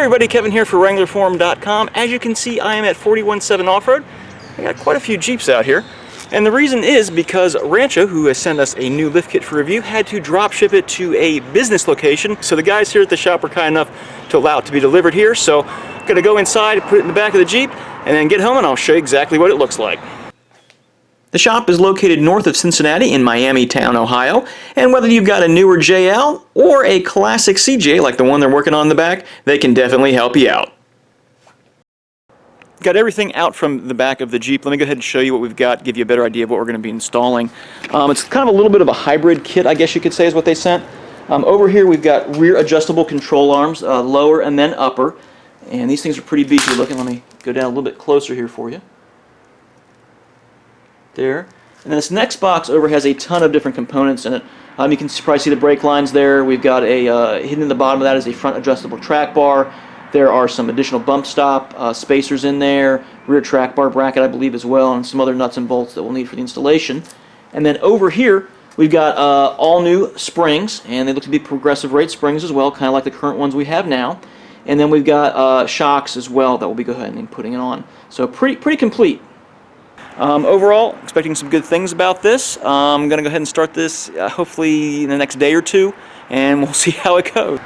everybody, Kevin here for WranglerForum.com. As you can see, I am at 41.7 Off-Road. I got quite a few Jeeps out here. And the reason is because Rancho, who has sent us a new lift kit for review, had to drop ship it to a business location. So the guys here at the shop were kind enough to allow it to be delivered here. So I'm going to go inside, put it in the back of the Jeep, and then get home and I'll show you exactly what it looks like. The shop is located north of Cincinnati in Miamitown, Ohio, and whether you've got a newer JL or a classic CJ like the one they're working on in the back, they can definitely help you out. Got everything out from the back of the Jeep. Let me go ahead and show you what we've got, give you a better idea of what we're going to be installing. It's kind of a little bit of a hybrid kit, I guess you could say, is what they sent. Over here we've got rear adjustable control arms, lower and then upper, and these things are pretty beefy looking. Let me go down a little bit closer here for you. There. And then this next box over has a ton of different components in it. You can probably see the brake lines there. We've got a hidden in the bottom of that is a front adjustable track bar. There are some additional bump stop spacers in there, rear track bar bracket I believe as well, and some other nuts and bolts that we'll need for the installation. And then over here we've got all new springs, and they look to be progressive rate springs as well, kind of like the current ones we have now. And then we've got shocks as well that we'll be going ahead and putting it on. So pretty complete. Overall, expecting some good things about this. I'm going to go ahead and start this hopefully in the next day or two, and we'll see how it goes.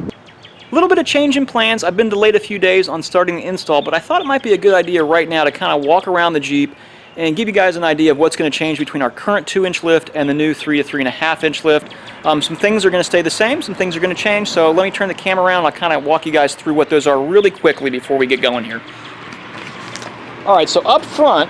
A little bit of change in plans. I've been delayed a few days on starting the install, but I thought it might be a good idea right now to kind of walk around the Jeep and give you guys an idea of what's going to change between our current 2-inch lift and the new 3 to 3.5-inch lift. Some things are going to stay the same, some things are going to change, so let me turn the camera around and I'll kind of walk you guys through what those are really quickly before we get going here. Alright, so up front,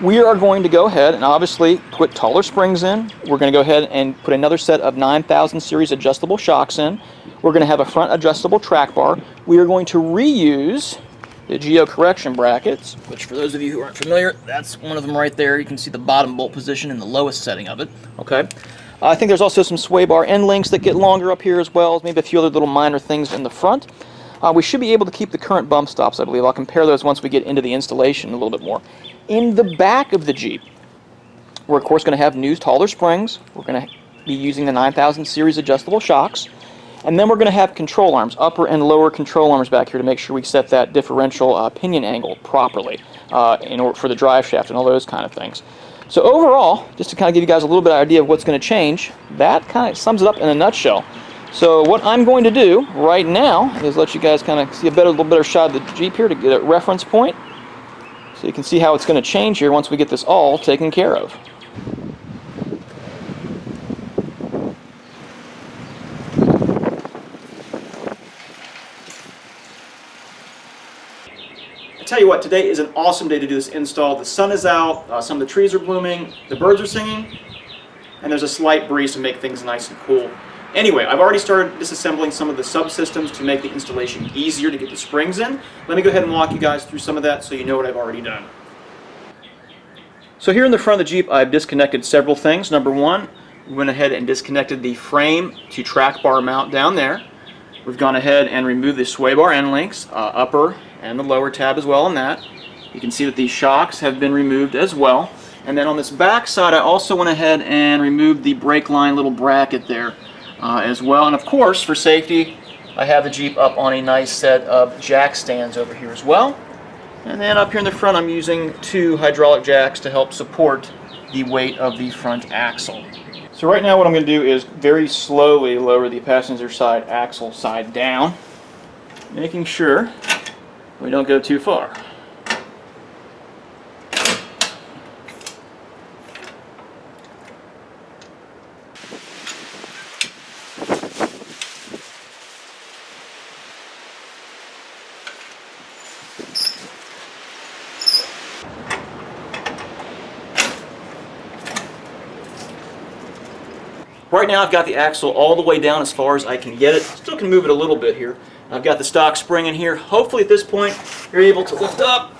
we are going to go ahead and obviously put taller springs in. We're going to go ahead and put another set of 9000 series adjustable shocks in. We're going to have a front adjustable track bar. We are going to reuse the geo-correction brackets, which for those of you who aren't familiar, that's one of them right there. You can see the bottom bolt position in the lowest setting of it. Okay. I think there's also some sway bar end links that get longer up here as well, maybe a few other little minor things in the front. We should be able to keep the current bump stops, I believe. I'll compare those once we get into the installation a little bit more. In the back of the Jeep, we're of course going to have new taller springs. We're going to be using the 9000 series adjustable shocks. And then we're going to have control arms, upper and lower control arms back here to make sure we set that differential pinion angle properly in order for the drive shaft and all those kind of things. So overall, just to kind of give you guys a little bit of idea of what's going to change, that kind of sums it up in a nutshell. So what I'm going to do right now is let you guys kind of see a little better shot of the Jeep here to get a reference point. So you can see how it's going to change here once we get this all taken care of. I tell you what, today is an awesome day to do this install. The sun is out, some of the trees are blooming, the birds are singing, and there's a slight breeze to make things nice and cool. Anyway, I've already started disassembling some of the subsystems to make the installation easier to get the springs in. Let me go ahead and walk you guys through some of that so you know what I've already done. So here in the front of the Jeep, I've disconnected several things. Number one, we went ahead and disconnected the frame to track bar mount down there. We've gone ahead and removed the sway bar end links, upper and the lower tab as well on that. You can see that these shocks have been removed as well. And then on this back side, I also went ahead and removed the brake line little bracket there as well. And of course, for safety, I have the Jeep up on a nice set of jack stands over here as well. And then up here in the front, I'm using 2 hydraulic jacks to help support the weight of the front axle. So right now what I'm going to do is very slowly lower the passenger side axle side down, making sure we don't go too far. Right now I've got the axle all the way down as far as I can get it. Still can move it a little bit here. I've got the stock spring in here. Hopefully at this point you're able to lift up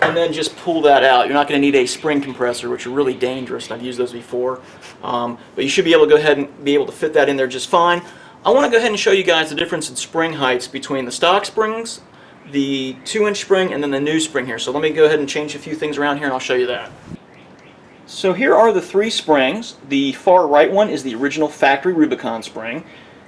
and then just pull that out. You're not going to need a spring compressor, which are really dangerous. I've used those before. But you should be able to go ahead and be able to fit that in there just fine. I want to go ahead and show you guys the difference in spring heights between the stock springs, the 2-inch spring, and then the new spring here. So let me go ahead and change a few things around here and I'll show you that. So here are the 3 springs. The far right one is the original factory Rubicon spring.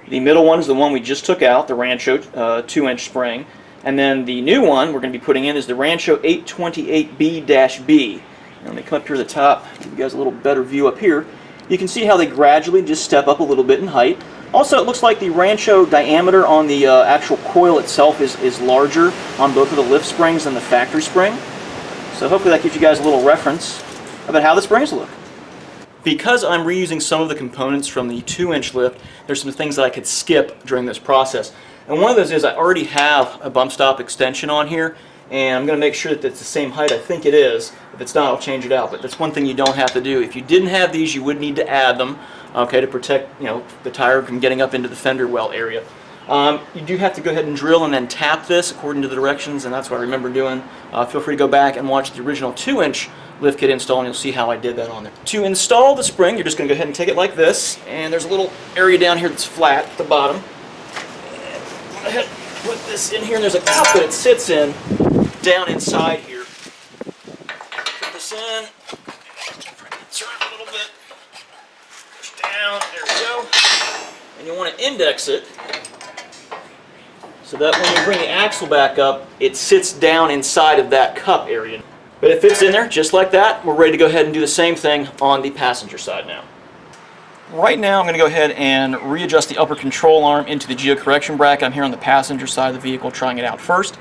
The middle one is the one we just took out, the Rancho 2-inch spring. And then the new one we're going to be putting in is the Rancho 828B-B. Let me come up here to the top, give you guys a little better view up here. You can see how they gradually just step up a little bit in height. Also, it looks like the Rancho diameter on the actual coil itself is larger on both of the lift springs than the factory spring. So hopefully that gives you guys a little reference about how the springs look. Because I'm reusing some of the components from the 2-inch lift, there's some things that I could skip during this process. And one of those is I already have a bump stop extension on here, and I'm going to make sure that it's the same height. I think it is. If it's not, I'll change it out. But that's one thing you don't have to do. If you didn't have these, you would need to add them, okay, to protect, you know, the tire from getting up into the fender well area. You do have to go ahead and drill and then tap this according to the directions, and that's what I remember doing. Feel free to go back and watch the original 2-inch lift kit install, and you'll see how I did that on there. To install the spring, you're just going to go ahead and take it like this, and there's a little area down here that's flat at the bottom. And go ahead and put this in here, and there's a cup that it sits in down inside here. Put this in, turn it a little bit, push down, there we go. And you want to index it so that when you bring the axle back up, it sits down inside of that cup area. But it fits in there just like that. We're ready to go ahead and do the same thing on the passenger side now. Right now I'm going to go ahead and readjust the upper control arm into the geo-correction bracket. I'm here on the passenger side of the vehicle trying it out first.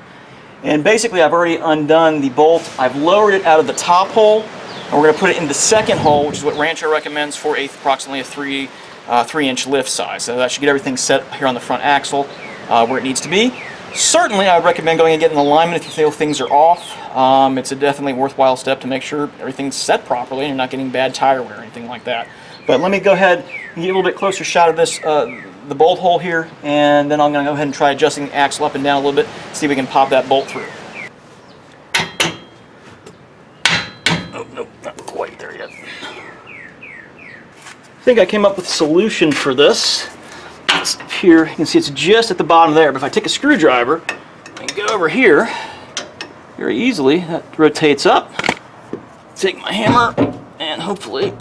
And basically I've already undone the bolt. I've lowered it out of the top hole, and we're going to put it in the second hole, which is what Rancho recommends for approximately a 3-inch lift size. So that should get everything set here on the front axle where it needs to be. Certainly I would recommend going and getting alignment if you feel things are off. It's a definitely worthwhile step to make sure everything's set properly and you're not getting bad tire wear or anything like that. But let me go ahead and get a little bit closer shot of this, the bolt hole here, and then I'm going to go ahead and try adjusting the axle up and down a little bit, see if we can pop that bolt through. Oh, nope, not quite there yet. I think I came up with a solution for this. It's up here, you can see it's just at the bottom there, but if I take a screwdriver and go over here, very easily, that rotates up. Take my hammer, and hopefully,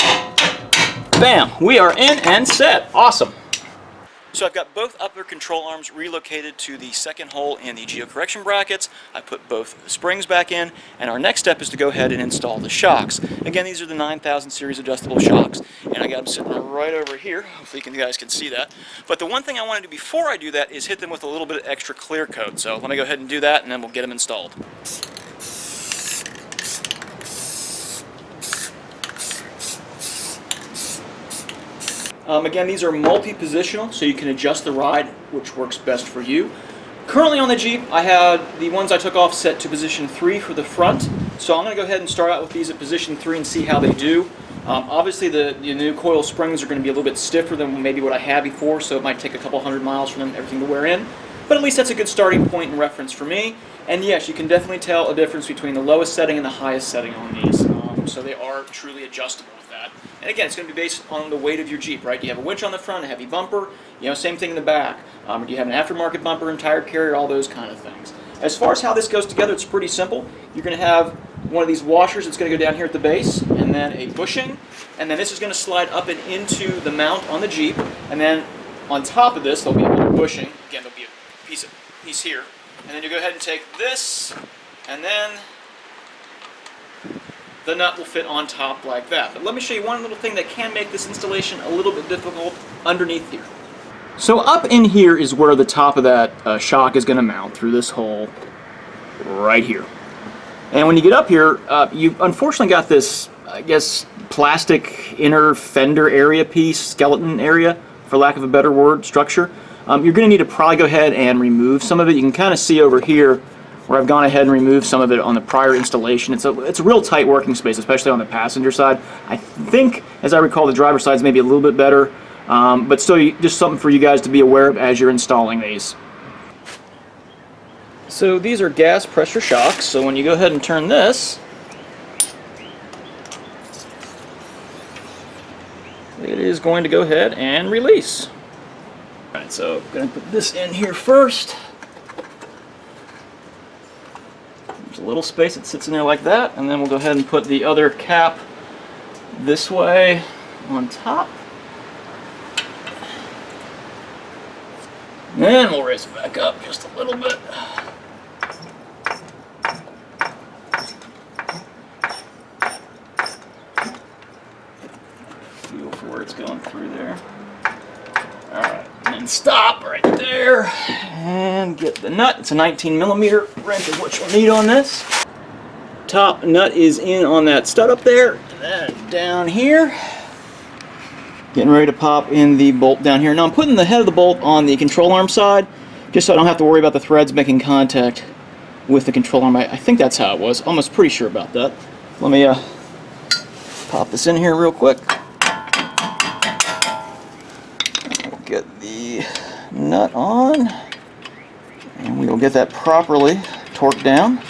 bam, we are in and set. Awesome. So I've got both upper control arms relocated to the second hole in the geo-correction brackets. I put both springs back in, and our next step is to go ahead and install the shocks. Again, these are the 9000 series adjustable shocks, and I got them sitting right over here. Hopefully you guys can see that. But the one thing I want to do before I do that is hit them with a little bit of extra clear coat. So let me go ahead and do that, and then we'll get them installed. Again, these are multi-positional, so you can adjust the ride, which works best for you. Currently on the Jeep, I had the ones I took off set to position 3 for the front, so I'm going to go ahead and start out with these at position 3 and see how they do. Obviously, the new coil springs are going to be a little bit stiffer than maybe what I had before, so it might take a couple hundred miles for everything to wear in. But at least that's a good starting point and reference for me. And yes, you can definitely tell a difference between the lowest setting and the highest setting on these. So they are truly adjustable with that. And again, it's going to be based on the weight of your Jeep, right? Do you have a winch on the front, a heavy bumper? You know, same thing in the back. Do you have an aftermarket bumper and tire carrier? All those kind of things. As far as how this goes together, it's pretty simple. You're going to have one of these washers that's going to go down here at the base, and then a bushing, and then this is going to slide up and into the mount on the Jeep, and then on top of this, there'll be another bushing. Again, there'll be a piece here, and then you go ahead and take this, and then the nut will fit on top like that. But let me show you one little thing that can make this installation a little bit difficult underneath here. So up in here is where the top of that shock is going to mount through this hole right here. And when you get up here, you've unfortunately got this, I guess, plastic inner fender area piece, skeleton area, for lack of a better word, structure. You're going to need to probably go ahead and remove some of it. You can kind of see over here where I've gone ahead and removed some of it on the prior installation. It's a real tight working space, especially on the passenger side. I think, as I recall, the driver's side is maybe a little bit better, but still just something for you guys to be aware of as you're installing these. So these are gas pressure shocks, so when you go ahead and turn this, it is going to go ahead and release. Alright, so I'm going to put this in here first. There's a little space that sits in there like that, and then we'll go ahead and put the other cap this way on top. And we'll raise it back up just a little bit. Feel for where it's going through there. Alright, and then stop right there. And get the nut. It's a 19mm wrench is what you'll need on this. Top nut is in on that stud up there. And then down here. Getting ready to pop in the bolt down here. Now I'm putting the head of the bolt on the control arm side, just so I don't have to worry about the threads making contact with the control arm. I think that's how it was. Almost pretty sure about that. Let me pop this in here real quick. Get the nut on, and we will get that properly torqued down.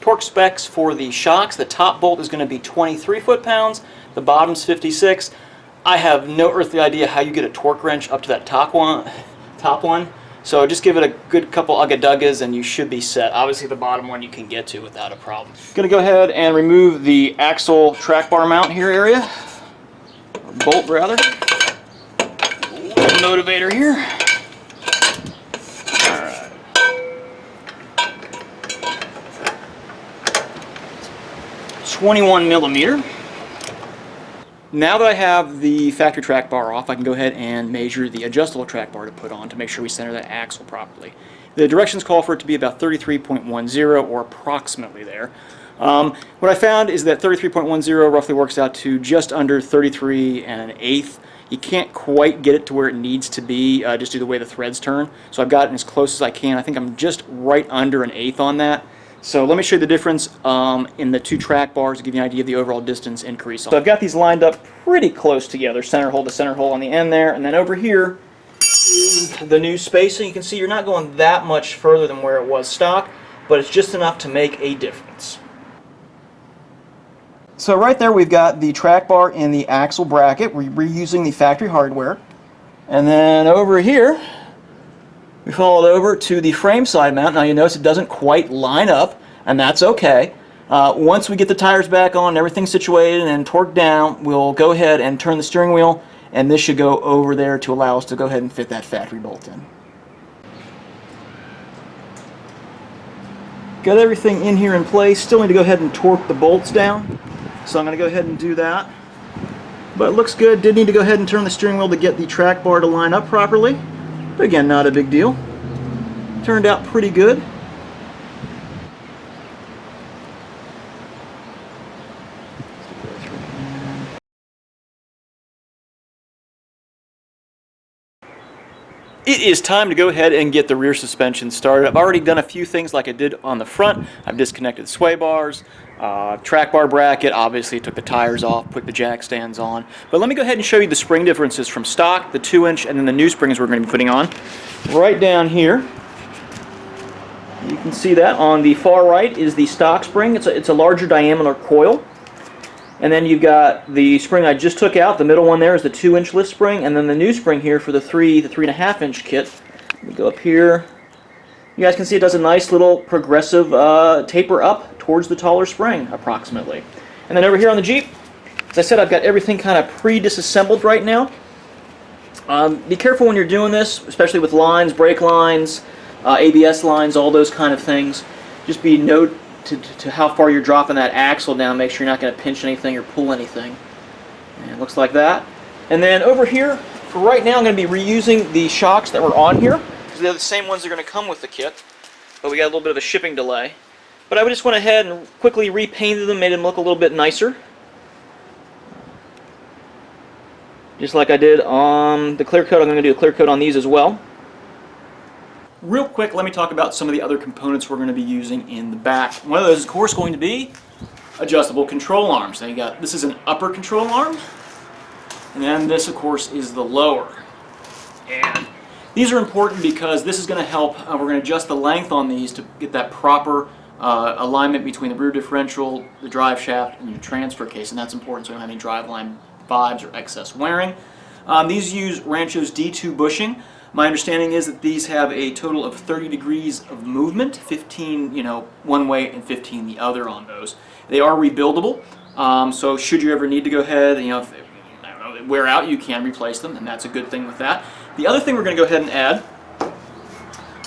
Torque specs for the shocks: the top bolt is going to be 23 foot-pounds, the bottom's 56. I have no earthly idea how you get a torque wrench up to that top one. So just give it a good couple ugga-duggas and you should be set. Obviously the bottom one you can get to without a problem. Gonna go ahead and remove the axle track bar mount here area, or bolt rather. Little motivator here. Alright. 21mm. Now that I have the factory track bar off, I can go ahead and measure the adjustable track bar to put on to make sure we center that axle properly. The directions call for it to be about 33.10 or approximately there. What I found is that 33.10 roughly works out to just under 33 1/8. You can't quite get it to where it needs to be just due to the way the threads turn. So I've gotten as close as I can. I think I'm just right under 1/8 on that. So let me show you the difference in the two track bars to give you an idea of the overall distance increase. So I've got these lined up pretty close together, center hole to center hole on the end there, and then over here is the new spacing. You can see you're not going that much further than where it was stock, but it's just enough to make a difference. So right there we've got the track bar in the axle bracket. We're reusing the factory hardware. And then over here, we followed over to the frame side mount. Now you notice it doesn't quite line up, and that's okay. Once we get the tires back on, everything's situated and torqued down, we'll go ahead and turn the steering wheel, and this should go over there to allow us to go ahead and fit that factory bolt in. Got everything in here in place. Still need to go ahead and torque the bolts down, so I'm going to go ahead and do that. But it looks good. Did need to go ahead and turn the steering wheel to get the track bar to line up properly. But again, not a big deal. Turned out pretty good. It is time to go ahead and get the rear suspension started. I've already done a few things like I did on the front. I've disconnected the sway bars, track bar bracket, obviously took the tires off, put the jack stands on. But let me go ahead and show you the spring differences from stock, the 2-inch, and then the new springs we're going to be putting on. Right down here, you can see that on the far right is the stock spring. It's a larger diameter coil. And then you've got the spring I just took out. The middle one there is the 2-inch lift spring, and then the new spring here for the 3.5-inch kit. Let me go up here. You guys can see it does a nice little progressive taper up towards the taller spring, approximately. And then over here on the Jeep, as I said, I've got everything kind of pre-disassembled right now. Be careful when you're doing this, especially with lines, brake lines, ABS lines, all those kind of things. Just be note to how far you're dropping that axle down. Make sure you're not going to pinch anything or pull anything. And it looks like that. And then over here, for right now, I'm going to be reusing the shocks that were on here, because they're the same ones that are going to come with the kit, but we got a little bit of a shipping delay. But I just went ahead and quickly repainted them, made them look a little bit nicer. Just like I did on the clear coat, I'm going to do a clear coat on these as well. Real quick, let me talk about some of the other components we're going to be using in the back. One of those is, of course, going to be adjustable control arms. Now you got, this is an upper control arm, and then this, of course, is the lower. And these are important because this is going to help, we're going to adjust the length on these to get that proper alignment between the rear differential, the drive shaft, and your transfer case, and that's important so we don't have any driveline vibes or excess wearing. These use Rancho's D2 bushing. My understanding is that these have a total of 30 degrees of movement, 15, one way and 15 the other on those. They are rebuildable, so should you ever need to go ahead, if, I don't know, wear out, you can replace them, and that's a good thing with that. The other thing we're going to go ahead and add,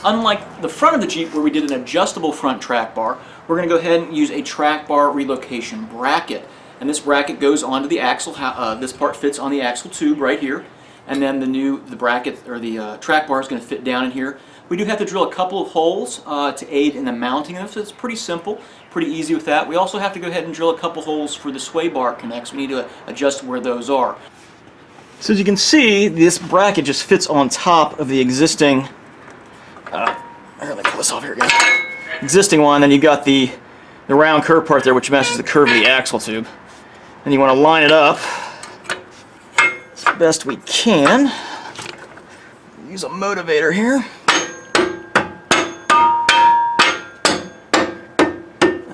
unlike the front of the Jeep where we did an adjustable front track bar, we're going to go ahead and use a track bar relocation bracket. And this bracket goes onto the axle. This part fits on the axle tube right here, and then the bracket or the track bar is going to fit down in here. We do have to drill a couple of holes to aid in the mounting of it, so it's pretty simple, pretty easy with that. We also have to go ahead and drill a couple holes for the sway bar connects. We need to adjust where those are. So as you can see, this bracket just fits on top of the existing, let me pull this off here again. Existing one, then you've got the round curve part there, which matches the curve of the axle tube. And you want to line it up as best we can. Use a motivator here.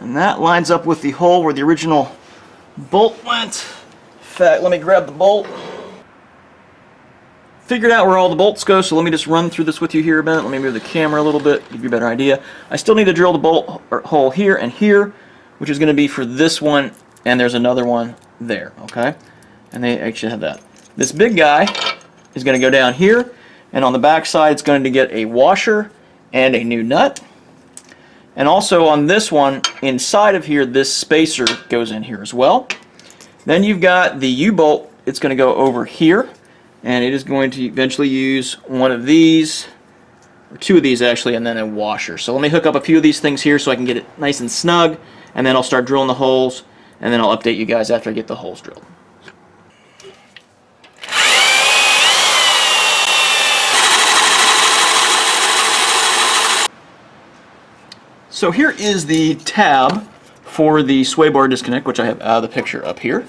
And that lines up with the hole where the original bolt went. In fact, let me grab the bolt. Figured out where all the bolts go, so let me just run through this with you here a minute. Let me move the camera a little bit, give you a better idea. I still need to drill the bolt hole here and here, which is going to be for this one, and there's another one there, okay? And they actually have that. This big guy is going to go down here, and on the back side it's going to get a washer and a new nut. And also on this one, inside of here, this spacer goes in here as well. Then you've got the U-bolt. It's going to go over here, and it is going to eventually use one of these, or two of these actually, and then a washer. So let me hook up a few of these things here so I can get it nice and snug, and then I'll start drilling the holes, and then I'll update you guys after I get the holes drilled. So here is the tab for the sway bar disconnect, which I have out of the picture up here.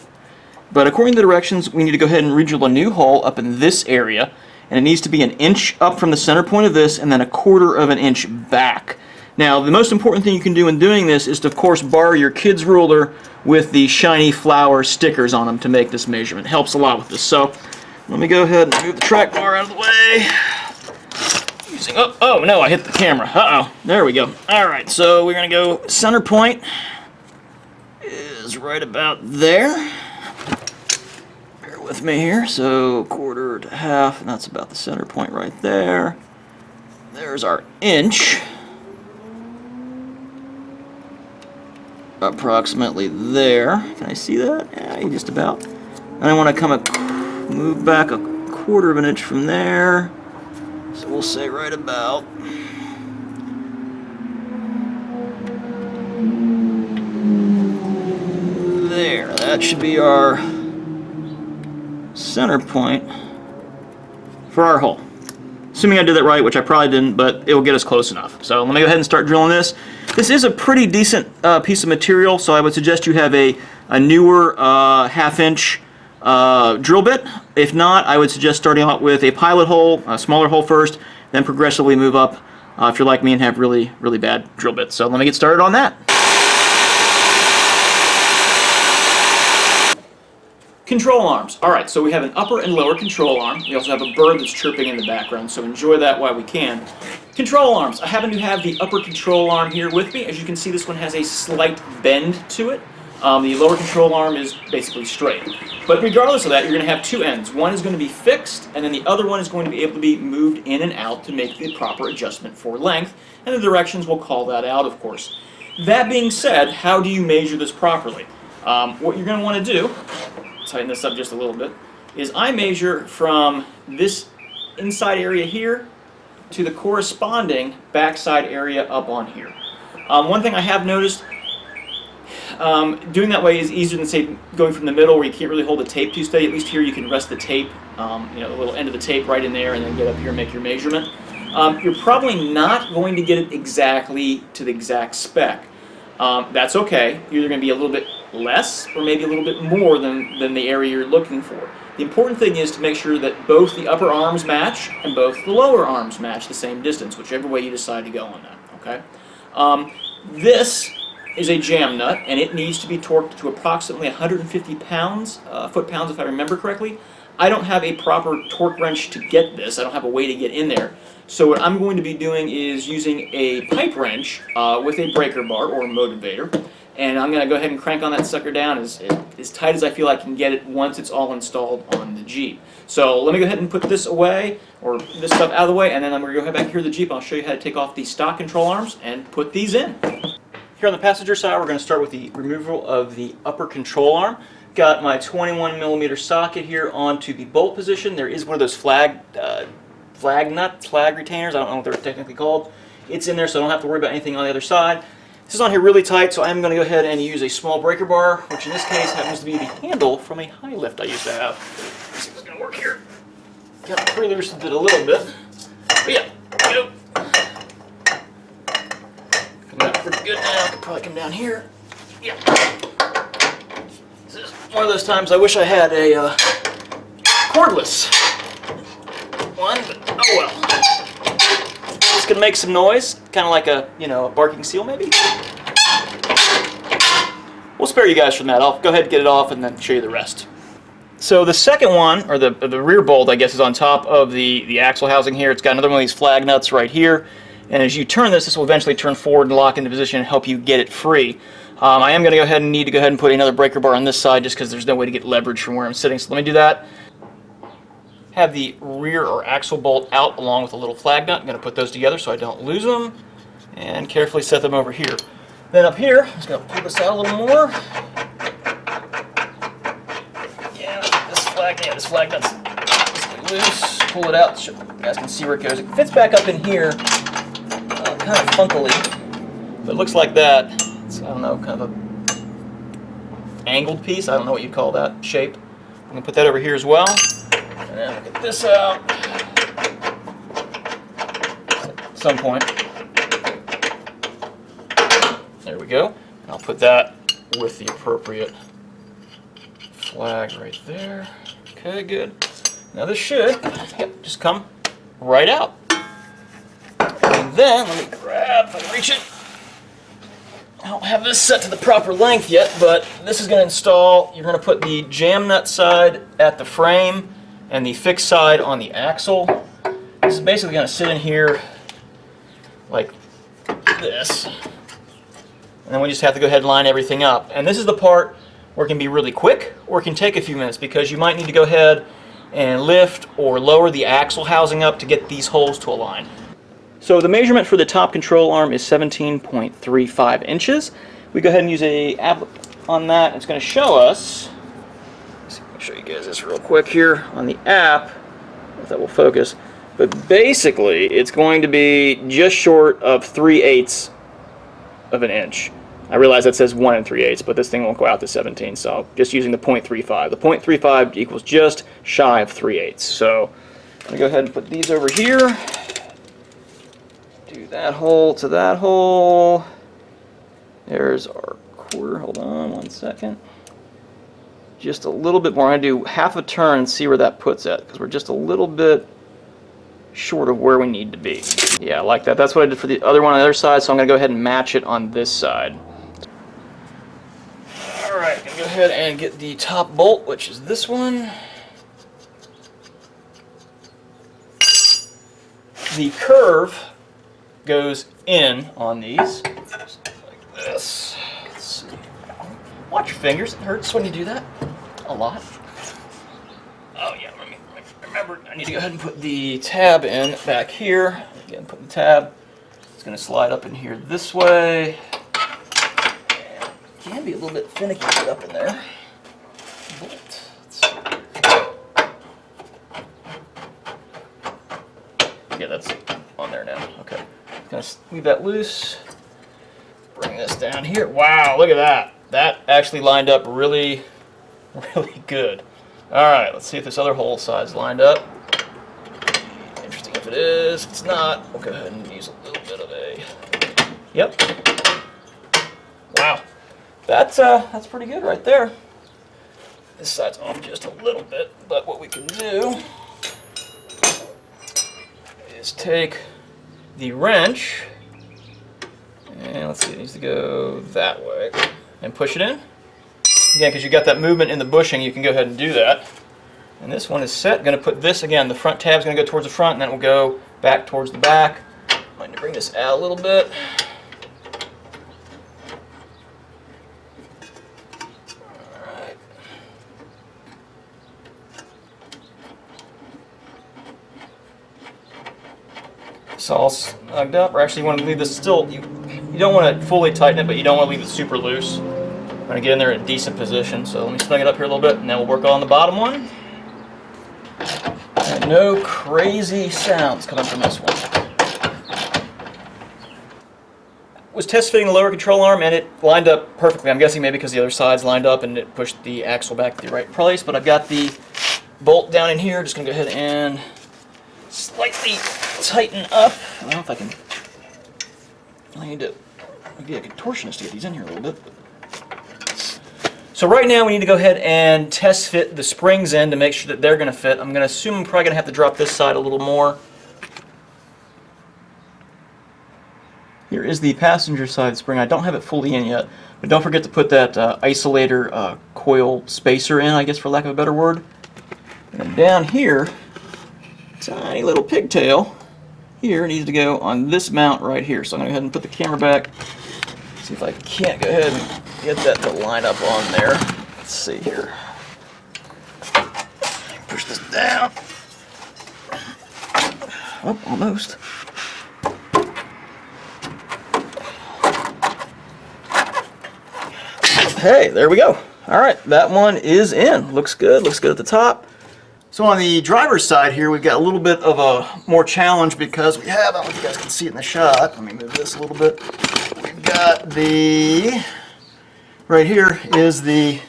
But according to the directions, we need to go ahead and re-drill a new hole up in this area, and it needs to be 1 inch up from the center point of this, and then 1/4 of an inch back. Now, the most important thing you can do in doing this is to, of course, borrow your kid's ruler with the shiny flower stickers on them to make this measurement. It helps a lot with this. So, let me go ahead and move the track bar out of the way. Oh no, I hit the camera. Uh-oh. There we go. Alright, so we're going to go center point is right about there. Bear with me here. So, 1/4 to 1/2, and that's about the center point right there. There's our inch. Approximately there. Can I see that? Yeah, just about. And I want to move back 1/4 of an inch from there. So we'll say right about there. That should be our center point for our hole. Assuming I did that right, which I probably didn't, but it will get us close enough. So let me go ahead and start drilling this. This is a pretty decent piece of material, so I would suggest you have a newer 1/2 inch drill bit. If not, I would suggest starting out with a pilot hole, a smaller hole first, then progressively move up if you're like me and have really, really bad drill bits. So let me get started on that. Control arms. Alright, so we have an upper and lower control arm. We also have a bird that's chirping in the background, so enjoy that while we can. Control arms. I happen to have the upper control arm here with me. As you can see, this one has a slight bend to it. The lower control arm is basically straight. But regardless of that, you're going to have two ends. One is going to be fixed, and then the other one is going to be able to be moved in and out to make the proper adjustment for length, and the directions will call that out, of course. That being said, how do you measure this properly? What you're going to want to do, tighten this up just a little bit, is I measure from this inside area here to the corresponding backside area up on here. One thing I have noticed, doing that way is easier than, say, going from the middle where you can't really hold the tape too steady. At least here you can rest the tape, the little end of the tape right in there, and then get up here and make your measurement. You're probably not going to get it exactly to the exact spec. That's okay. You're either going to be a little bit less or maybe a little bit more than the area you're looking for. The important thing is to make sure that both the upper arms match and both the lower arms match the same distance, whichever way you decide to go on that. Okay. This is a jam nut, and it needs to be torqued to approximately 150 pounds, foot-pounds if I remember correctly. I don't have a proper torque wrench to get this. I don't have a way to get in there. So what I'm going to be doing is using a pipe wrench with a breaker bar or a motivator, and I'm going to go ahead and crank on that sucker down as tight as I feel I can get it once it's all installed on the Jeep. So let me go ahead and put this away, or this stuff out of the way, and then I'm going to go back here to the Jeep. I'll show you how to take off the stock control arms and put these in. Here on the passenger side, we're going to start with the removal of the upper control arm. Got my 21mm socket here onto the bolt position. There is one of those flag retainers. I don't know what they're technically called. It's in there, so I don't have to worry about anything on the other side. This is on here really tight, so I'm going to go ahead and use a small breaker bar, which in this case happens to be the handle from a high lift I used to have. Let's see if it's going to work here. Got it pre-loosened it a little bit. But yeah, coming out pretty good now. I could probably come down here. Yeah. This is one of those times I wish I had a cordless one, but oh well. It's going to make some noise, kind of like a, a barking seal maybe. We'll spare you guys from that. I'll go ahead and get it off and then show you the rest. So the second one, or the rear bolt, I guess, is on top of the axle housing here. It's got another one of these flag nuts right here. And as you turn this will eventually turn forward and lock into position and help you get it free. I am going to go ahead and put another breaker bar on this side just because there's no way to get leverage from where I'm sitting. So let me do that. Have the rear or axle bolt out along with a little flag nut. I'm going to put those together so I don't lose them. And carefully set them over here. Then up here, I'm just going to pull this out a little more. This flag nut's loose. Pull it out so you guys can see where it goes. It fits back up in here kind of funkily, but it looks like that. It's, I don't know, kind of a angled piece. I don't know what you'd call that shape. I'm going to put that over here as well. And then we'll get this out at some point. There we go. And I'll put that with the appropriate flag right there. Okay, good. Now this should just come right out. And then, let me grab, if I can reach it. I don't have this set to the proper length yet, but this is going to install, you're going to put the jam nut side at the frame and the fixed side on the axle. This is basically going to sit in here like this. And then we just have to go ahead and line everything up. And this is the part where it can be really quick, or it can take a few minutes because you might need to go ahead and lift or lower the axle housing up to get these holes to align. So the measurement for the top control arm is 17.35 inches. We go ahead and use a app on that. It's going to show us, I'll show you guys this real quick here on the app, if that will focus, but basically it's going to be just short of 3/8 of an inch. I realize that says 1 3/8, but this thing won't go out to 17, so just using the 0.35. The 0.35 equals just shy of 3/8. So I'm going to go ahead and put these over here. Do that hole to that hole. There's our quarter. Hold on one second. Just a little bit more. I'm going to do half a turn and see where that puts it, because we're just a little bit short of where we need to be. Yeah, I like that. That's what I did for the other one on the other side, so I'm going to go ahead and match it on this side. Alright, going to go ahead and get the top bolt, which is this one. The curve goes in on these, just like this. Let's see. Watch your fingers, it hurts when you do that. A lot. Oh yeah, let me remember, I need to go ahead and put the tab in back here. Again, put the tab. It's going to slide up in here this way. And it can be a little bit finicky to get up in there. But let's see. Yeah, that's on there now. Okay. Going to leave that loose. Bring this down here. Wow, look at that. That actually lined up really, really good. Alright, let's see if this other hole side's lined up. Interesting if it is. If it's not, we'll go ahead and use a little bit of a... Yep. Wow. That's pretty good right there. This side's off just a little bit, but what we can do is take the wrench, and let's see, it needs to go that way, and push it in. Again, because you got that movement in the bushing, you can go ahead and do that. And this one is set. I'm going to put this, again, the front tab's going to go towards the front, and then it will go back towards the back. I'm going to bring this out a little bit. It's all snugged up. Or actually, you want to leave this still. You don't want to fully tighten it, but you don't want to leave it super loose. I'm going to get in there in a decent position. So let me snug it up here a little bit, and then we'll work on the bottom one. And no crazy sounds coming from this one. Was test fitting the lower control arm, and it lined up perfectly. I'm guessing maybe because the other side's lined up and it pushed the axle back to the right place. But I've got the bolt down in here. Just going to go ahead and slightly tighten up. I don't know if I can. I need to be a contortionist to get these in here a little bit. So right now we need to go ahead and test fit the springs in to make sure that they're going to fit. I'm going to assume I'm probably going to have to drop this side a little more. Here is the passenger side spring. I don't have it fully in yet, but don't forget to put that isolator coil spacer in, I guess for lack of a better word. And then down here, tiny little pigtail here needs to go on this mount right here. So I'm going to go ahead and put the camera back. See if I can't go ahead and get that to line up on there. Let's see here. Push this down. Oh, almost. Hey, there we go. All right, that one is in. Looks good. Looks good at the top. So on the driver's side here, we've got a little bit of a more challenge because we have, I don't know if you guys can see it in the shot. Let me move this a little bit. We've got the, right here is the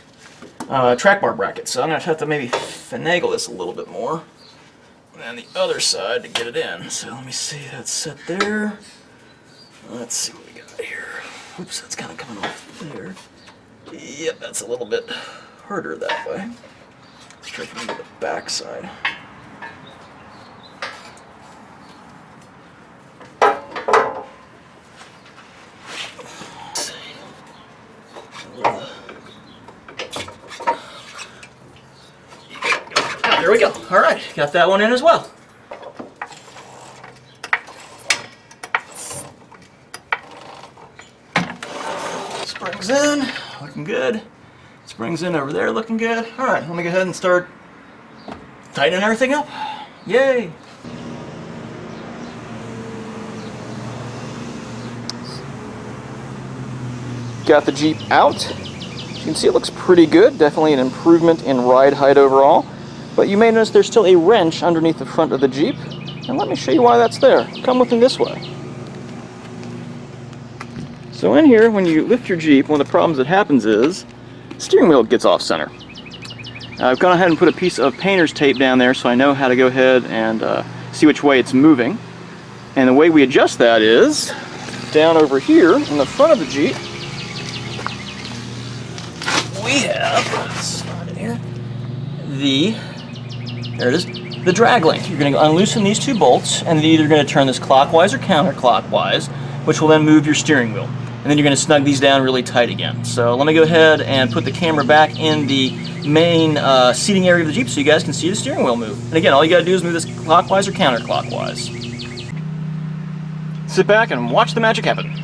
track bar bracket. So I'm going to have to maybe finagle this a little bit more. And the other side to get it in. So let me see, that's set there. Let's see what we got here. Oops, that's kind of coming off there. Yep, that's a little bit harder that way. Let's try from the back side. There we go. All right, got that one in as well. Springs in, looking good. Springs in over there, looking good. All right, let me go ahead and start tightening everything up. Yay! Got the Jeep out. You can see it looks pretty good. Definitely an improvement in ride height overall. But you may notice there's still a wrench underneath the front of the Jeep. And let me show you why that's there. Come with me this way. So in here, when you lift your Jeep, one of the problems that happens is the steering wheel gets off center. I've gone ahead and put a piece of painter's tape down there so I know how to go ahead and see which way it's moving. And the way we adjust that is down over here in the front of the Jeep, we have, slide in here, there it is, the drag link. You're going to unloosen these two bolts and you're either going to turn this clockwise or counterclockwise, which will then move your steering wheel. And then you're going to snug these down really tight again. So let me go ahead and put the camera back in the main seating area of the Jeep so you guys can see the steering wheel move. And again, all you got to do is move this clockwise or counterclockwise. Sit back and watch the magic happen.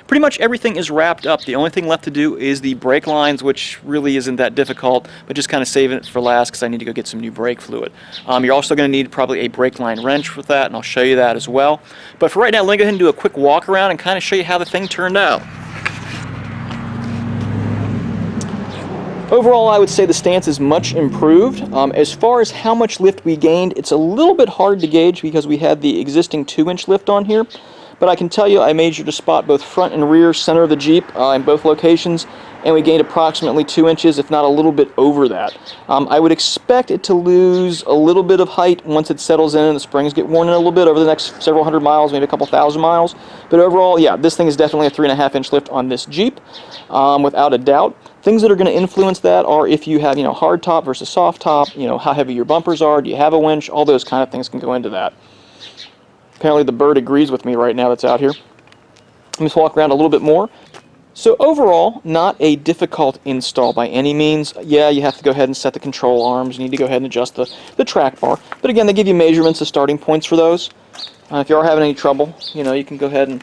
Pretty much everything is wrapped up. The only thing left to do is the brake lines, which really isn't that difficult, but just kind of saving it for last because I need to go get some new brake fluid. You're also going to need probably a brake line wrench with that, and I'll show you that as well. But for right now, let me go ahead and do a quick walk around and kind of show you how the thing turned out. Overall, I would say the stance is much improved. As far as how much lift we gained, it's a little bit hard to gauge because we had the existing 2-inch lift on here. But I can tell you I made sure to spot both front and rear center of the Jeep in both locations, and we gained approximately 2 inches, if not a little bit over that. I would expect it to lose a little bit of height once it settles in and the springs get worn in a little bit over the next several hundred miles, maybe a couple thousand miles. But overall, yeah, this thing is definitely a 3.5-inch lift on this Jeep, without a doubt. Things that are going to influence that are if you have, hard top versus soft top, how heavy your bumpers are, do you have a winch, all those kind of things can go into that. Apparently the bird agrees with me right now that's out here. Let me just walk around a little bit more. So overall, not a difficult install by any means. Yeah, you have to go ahead and set the control arms. You need to go ahead and adjust the track bar. But again, they give you measurements, the starting points for those. If you are having any trouble, you can go ahead and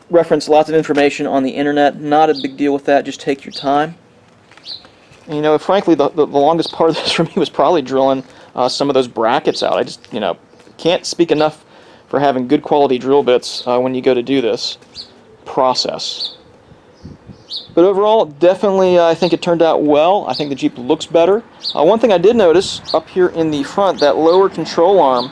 reference lots of information on the internet. Not a big deal with that. Just take your time. And, you know, frankly, the longest part of this for me was probably drilling some of those brackets out. I just, you know, can't speak enough for having good quality drill bits when you go to do this process. But overall, definitely, I think it turned out well. I think the Jeep looks better. One thing I did notice up here in the front, that lower control arm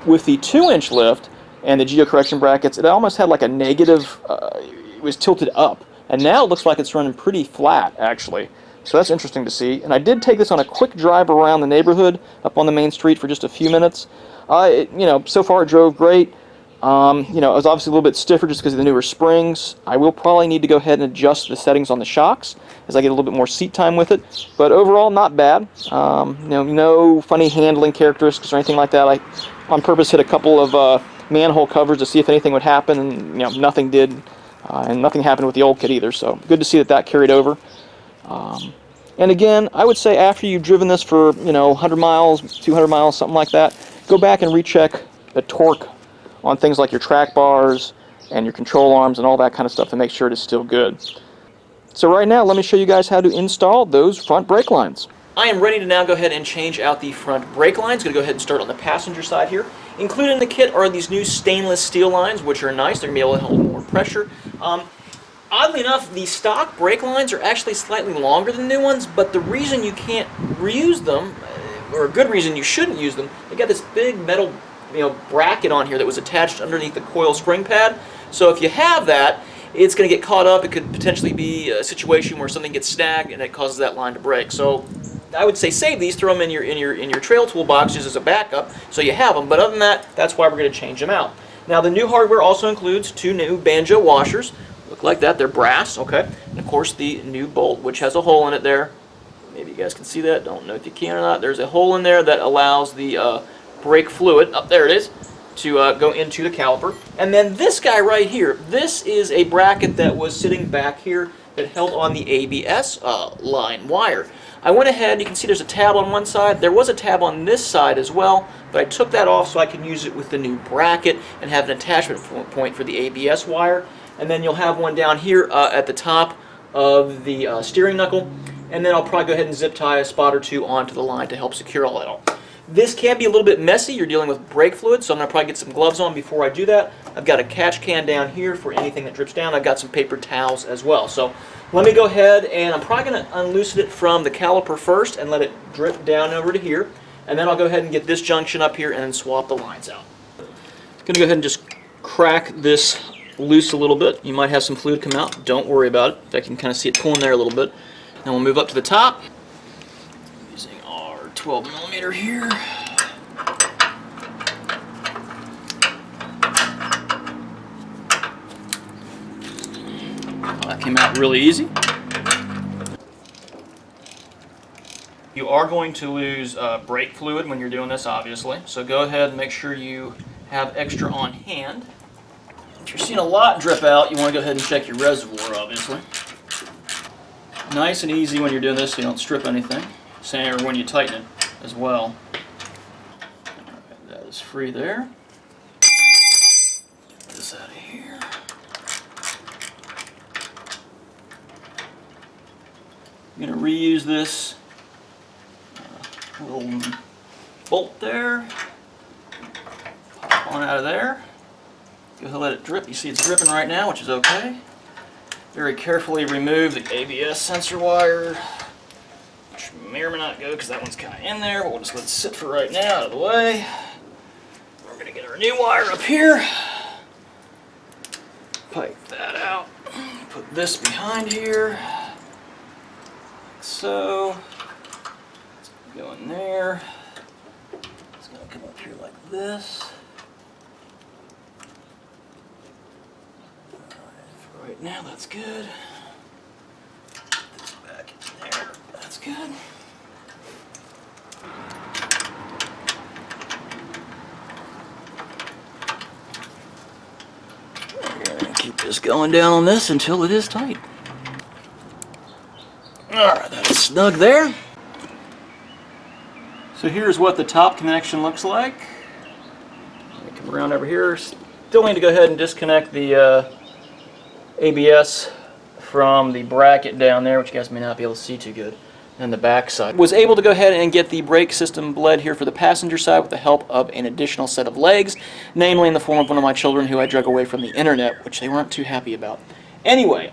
with the 2-inch lift and the geo-correction brackets, it almost had like a negative, it was tilted up. And now it looks like it's running pretty flat, actually. So that's interesting to see. And I did take this on a quick drive around the neighborhood up on the main street for just a few minutes. You know, so far it drove great. You know, it was obviously a little bit stiffer just because of the newer springs. I will probably need to go ahead and adjust the settings on the shocks as I get a little bit more seat time with it. But overall, not bad. You know, no funny handling characteristics or anything like that. I, on purpose, hit a couple of manhole covers to see if anything would happen, and you know, nothing did, and nothing happened with the old kit either. So good to see that that carried over. And again, I would say after you've driven this for, you know, 100 miles, 200 miles, something like that, go back and recheck the torque on things like your track bars and your control arms and all that kind of stuff to make sure it is still good. So right now, let me show you guys how to install those front brake lines. I am ready to now go ahead and change out the front brake lines. Going to go ahead and start on the passenger side here. Included in the kit are these new stainless steel lines, which are nice. They're going to be able to hold more pressure. Oddly enough, the stock brake lines are actually slightly longer than new ones, but the reason you can't reuse them, or a good reason you shouldn't use them, they got this big metal, you know, bracket on here that was attached underneath the coil spring pad. So if you have that, it's going to get caught up. It could potentially be a situation where something gets snagged and it causes that line to break. So I would say save these, throw them in your trail toolbox just as a backup, so you have them. But other than that, that's why we're going to change them out. Now the new hardware also includes 2 new banjo washers. Look like that. They're brass, okay. And of course the new bolt, which has a hole in it there. Maybe you guys can see that. Don't know if you can or not. There's a hole in there that allows the brake fluid, up there it is, to go into the caliper. And then this guy right here, this is a bracket that was sitting back here that held on the ABS line wire. I went ahead, you can see there's a tab on one side. There was a tab on this side as well, but I took that off so I can use it with the new bracket and have an attachment point for the ABS wire. And then you'll have one down here at the top of the steering knuckle. And then I'll probably go ahead and zip tie a spot or two onto the line to help secure all that all. This can be a little bit messy. You're dealing with brake fluid, so I'm going to probably get some gloves on before I do that. I've got a catch can down here for anything that drips down. I've got some paper towels as well. So let me go ahead, and I'm probably going to unloosen it from the caliper first and let it drip down over to here. And then I'll go ahead and get this junction up here and then swap the lines out. I'm going to go ahead and just crack this loose a little bit. You might have some fluid come out. Don't worry about it. In fact, you can kind of see it pulling there a little bit. Then we'll move up to the top using our 12 millimeter here. Well, that came out really easy. You are going to lose brake fluid when you're doing this, obviously. So go ahead and make sure you have extra on hand. If you're seeing a lot drip out, you want to go ahead and check your reservoir, obviously. Nice and easy when you're doing this so you don't strip anything. Same when you tighten it as well. Alright, that is free there. Get this out of here. I'm going to reuse this little bolt there. Pop on out of there. Go ahead and let it drip. You see it's dripping right now, which is okay. Very carefully remove the ABS sensor wire, which may or may not go because that one's kind of in there, but we'll just let it sit for right now, out of the way. We're going to get our new wire up here, pipe that out, put this behind here, like so. It's going to go in there. It's going to come up here like this. Right now, that's good. Put this back in there. That's good. We're going to keep this going down on this until it is tight. Alright, that's snug there. So here's what the top connection looks like. Let me come around over here. Still need to go ahead and disconnect the ABS from the bracket down there, which you guys may not be able to see too good, and the back side. Was able to go ahead and get the brake system bled here for the passenger side with the help of an additional set of legs, namely in the form of one of my children who I drug away from the internet, which they weren't too happy about. Anyway,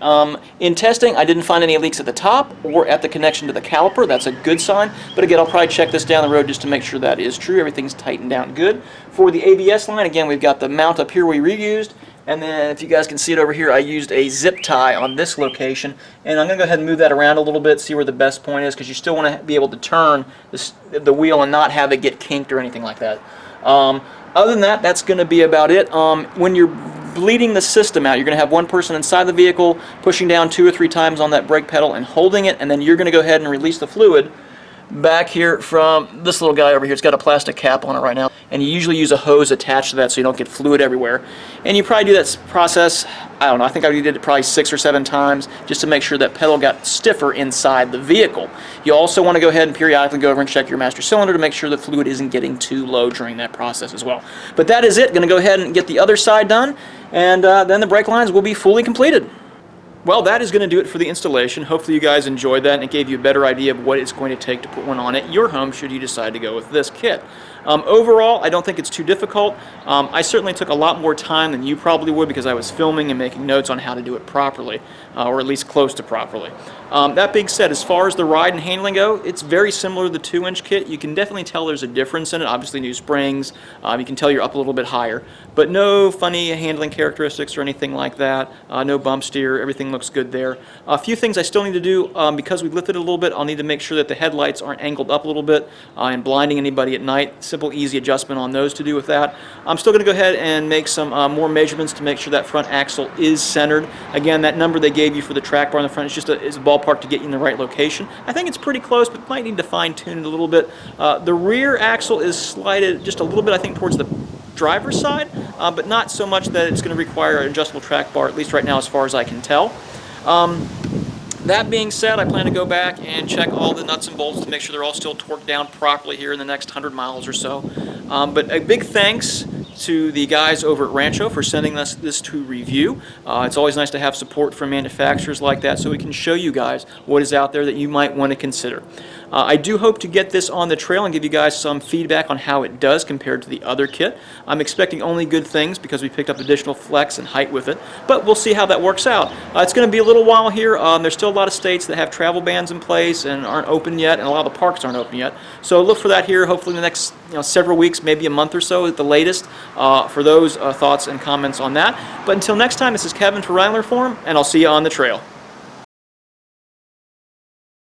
in testing, I didn't find any leaks at the top or at the connection to the caliper. That's a good sign. But again, I'll probably check this down the road just to make sure that is true. Everything's tightened down good. For the ABS line, again, we've got the mount up here we reused. And then if you guys can see it over here, I used a zip tie on this location. And I'm going to go ahead and move that around a little bit, see where the best point is, because you still want to be able to turn the wheel and not have it get kinked or anything like that. Other than that, that's going to be about it. When you're bleeding the system out, you're going to have one person inside the vehicle pushing down 2 or 3 times on that brake pedal and holding it, and then you're going to go ahead and release the fluid back here from this little guy over here. It's got a plastic cap on it right now, and you usually use a hose attached to that so you don't get fluid everywhere. And you probably do that process, I don't know, I think I did it probably 6 or 7 times just to make sure that pedal got stiffer inside the vehicle. You also want to go ahead and periodically go over and check your master cylinder to make sure the fluid isn't getting too low during that process as well. But that is it. Going to go ahead and get the other side done, and then the brake lines will be fully completed. Well, that is going to do it for the installation. Hopefully you guys enjoyed that and it gave you a better idea of what it's going to take to put one on at your home should you decide to go with this kit. Overall, I don't think it's too difficult. I certainly took a lot more time than you probably would because I was filming and making notes on how to do it properly, or at least close to properly. That being said, as far as the ride and handling go, it's very similar to the 2-inch kit. You can definitely tell there's a difference in it. Obviously new springs, you can tell you're up a little bit higher, but no funny handling characteristics or anything like that. No bump steer, everything looks good there. A few things I still need to do, because we've lifted it a little bit, I'll need to make sure that the headlights aren't angled up a little bit and blinding anybody at night. Simple, easy adjustment on those to do with that. I'm still going to go ahead and make some more measurements to make sure that front axle is centered. Again, that number they gave you for the track bar on the front is just a ballpark to get you in the right location. I think it's pretty close, but might need to fine tune it a little bit. The rear axle is slided just a little bit, I think, towards the driver's side, but not so much that it's going to require an adjustable track bar, at least right now as far as I can tell. That being said, I plan to go back and check all the nuts and bolts to make sure they're all still torqued down properly here in the next 100 miles or so. But a big thanks to the guys over at Rancho for sending us this to review. It's always nice to have support from manufacturers like that so we can show you guys what is out there that you might want to consider. I do hope to get this on the trail and give you guys some feedback on how it does compared to the other kit. I'm expecting only good things because we picked up additional flex and height with it, but we'll see how that works out. It's going to be a little while here. There's still a lot of states that have travel bans in place and aren't open yet, and a lot of the parks aren't open yet. So look for that here hopefully in the next several weeks, maybe a month or so at the latest, for those thoughts and comments on that. But until next time, this is Kevin for WranglerForum, and I'll see you on the trail.